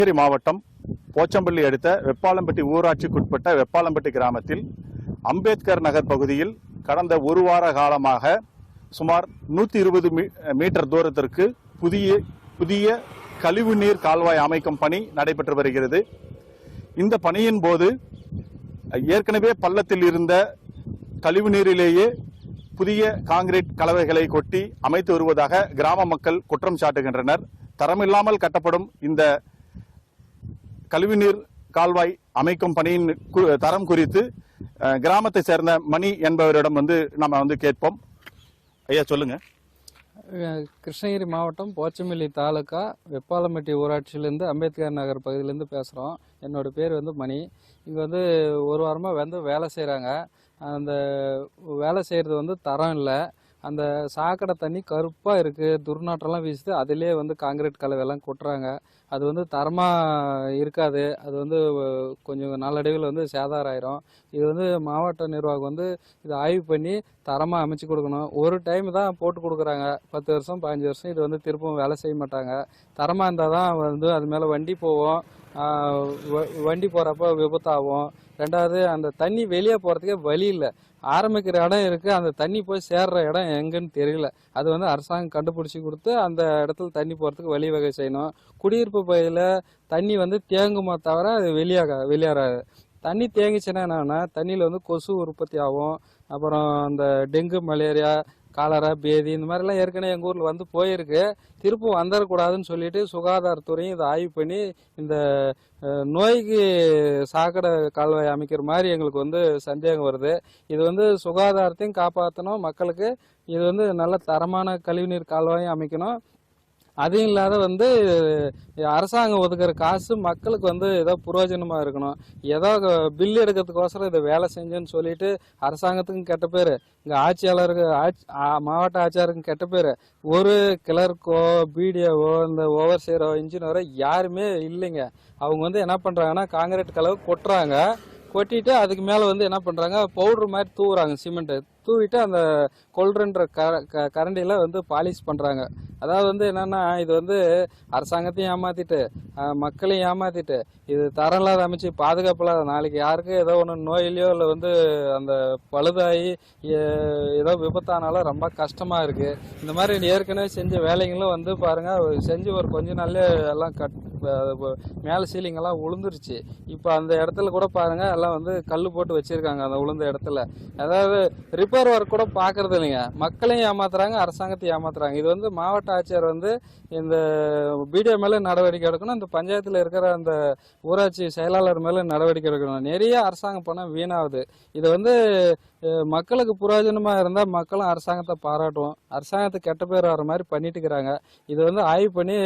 கிருஷ்ணகிரி மாவட்டம் போச்சம்பள்ளி அடுத்த வெப்பாளம்பட்டி ஊராட்சிக்குட்பட்ட வெப்பாளம்பட்டி கிராமத்தில் அம்பேத்கர் நகர் பகுதியில் கடந்த ஒரு வார காலமாக சுமார் 120 மீட்டர் தூரத்திற்கு புதிய கழிவுநீர் கால்வாய் அமைக்கும் பணி நடைபெற்று வருகிறது. இந்த பணியின் போது ஏற்கனவே பள்ளத்தில் இருந்த கழிவுநீரிலேயே புதிய கான்கிரீட் கலவைகளை கொட்டி அமைத்து வருவதாக கிராம மக்கள் குற்றம் சாட்டுகின்றனர். தரமில்லாமல் கட்டப்படும் இந்த கழிவுநீர் கால்வாய் அமைக்கும் பணியின் தரம் குறித்து கிராமத்தை சேர்ந்த மணி என்பவரிடம் நம்ம கேட்போம். ஐயா சொல்லுங்க. கிருஷ்ணகிரி மாவட்டம் போச்சம்பள்ளி தாலுகா வெப்பாளம்பட்டி ஊராட்சியிலேருந்து அம்பேத்கர் நகர் பகுதியிலேருந்து பேசுகிறோம். என்னோட பேர் மணி. இங்கே ஒரு வாரமாக வேலை செய்கிறாங்க. அந்த வேலை செய்கிறது தரம் இல்லை. அந்த சாக்கடை தண்ணி கருப்பாக இருக்குது, துர்நாற்றம்லாம் வீசுது. அதிலே காங்கிரீட் கலவையெல்லாம் கொட்டுறாங்க. அது தரமாக இருக்காது. அது கொஞ்சம் நாளடைவில் சேதாரம் ஆயிரும். இது மாவட்ட நிர்வாகம் இதை ஆய்வு பண்ணி தரமாக அமைச்சு கொடுக்கணும். ஒரு டைம் தான் போட்டு கொடுக்குறாங்க. 10 வருஷம் 15 வருஷம் இது திரும்பவும் வேலை செய்ய மாட்டாங்க. தரமாக இருந்தால் தான் அது மேலே வண்டி போவோம். வண்டி போகிறப்ப விபத்தாகும். ரெண்டாவது, அந்த தண்ணி வெளியே போகிறதுக்கே வழி இல்லை. ஆரம்பிக்கிற இடம் இருக்குது, அந்த தண்ணி போய் சேர்ற இடம் எங்கன்னு தெரியல. அது அரசாங்கம் கண்டுபிடிச்சி கொடுத்து அந்த இடத்துல தண்ணி போகிறதுக்கு வழி வகை செய்யணும். குடியிருப்பு பகுதியில் தண்ணி தேங்குமா தவிர அது வெளியேறாது. தண்ணி தேங்கிச்சுன்னா என்னன்னா, தண்ணியில் கொசு உற்பத்தி ஆகும். அப்புறம் அந்த டெங்கு, மலேரியா, காலரா, பேதி இந்த மாதிரிலாம் ஏற்கனவே எங்கள் ஊரில் போயிருக்கு. திருப்பும் வந்துடக்கூடாதுன்னு சொல்லிட்டு சுகாதாரத்துறையும் இதை ஆய்வு பண்ணி இந்த நோய்க்கு சாக்கடை கால்வாய் அமைக்கிற மாதிரி எங்களுக்கு சந்தேகம் வருது. இது சுகாதாரத்தையும் காப்பாற்றணும், மக்களுக்கு இது நல்ல தரமான கழிவுநீர் கால்வாயும் அமைக்கணும். அதுவும் இல்லாத அரசாங்கம் ஒதுக்குற காசு மக்களுக்கு ஏதோ புரோஜனமாக இருக்கணும். ஏதோ பில் எடுக்கிறதுக்கோசரம் இதை வேலை செஞ்சேன்னு சொல்லிட்டு அரசாங்கத்துக்கும் கெட்ட பேர், இங்கே ஆட்சியாளருக்கு மாவட்ட ஆட்சியாளருக்கும் கெட்ட பேர். ஒரு கிளர்க்கோ பிடிஓவோ இந்த ஓவர்சியரோ இன்ஜினியரோ யாருமே இல்லைங்க. அவங்க என்ன பண்ணுறாங்கன்னா, காங்கிரீட் கலவை கொட்டுறாங்க. கொட்டிட்டு அதுக்கு மேலே என்ன பண்ணுறாங்க, பவுடர் மாதிரி தூவுறாங்க. சிமெண்ட்டு தூவிட்டு அந்த கொல்றன்ற கரண்டியில் பாலிஷ் பண்ணுறாங்க. அதாவது என்னன்னா, இது அரசாங்கத்தையும் ஏமாத்திட்டு மக்களையும் ஏமாத்திட்டு இது தரம் இல்லாத அமைச்சு பாதுகாப்பு இல்லாத, நாளைக்கு யாருக்கு ஏதோ ஒன்று நோயிலையோ இல்லை அந்த பழுதாகி ஏதோ விபத்தானாலும் ரொம்ப கஷ்டமாக இருக்குது. இந்த மாதிரி ஏற்கனவே செஞ்ச வேலைங்களும் பாருங்க, செஞ்சு ஒரு கொஞ்ச நாள்ல எல்லாம் மேலே சீலிங்கெல்லாம் உளுந்துருச்சு. இப்போ அந்த இடத்துல கூட பாருங்க, எல்லாம் கல் போட்டு வச்சிருக்காங்க அந்த உளுந்த இடத்துல. அதாவது ரிப்பேர் ஒர்க் கூட பார்க்கறது இல்லைங்க. மக்களையும் ஏமாத்துறாங்க, அரசாங்கத்தையும் ஏமாத்துறாங்க. இது மாவட்ட ஆட்சியர் இந்த பிடிஓ மேல நடவடிக்கை எடுக்கணும். இந்த பஞ்சாயத்துல இருக்கிற அந்த ஊராட்சி செயலாளர் மேல நடவடிக்கை எடுக்கணும். நிறைய அரசாங்க பணம் வீணாகுது. இது மக்களுக்கு புரோஜனமா இருந்தா மக்களும் அரசாங்கத்தை பாராட்டுவோம். அரசாங்கத்துக்கு கெட்ட பேர் வர மாதிரி பண்ணிட்டு இருக்கிறாங்க. இது ஆய்வு பண்ணி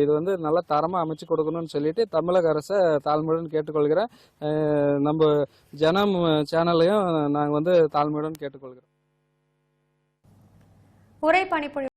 இது நல்ல தரமா அமைச்சு கொடுக்கணும்னு சொல்லிட்டு தமிழக அரசை தாழ்மையுடன் கேட்டுக்கொள்கிறேன். நம்ம ஜனம் சேனலையும் நாங்கள் தாழ்மையுடன் கேட்டுக்கொள்கிறோம். உரை பணிப்பொழி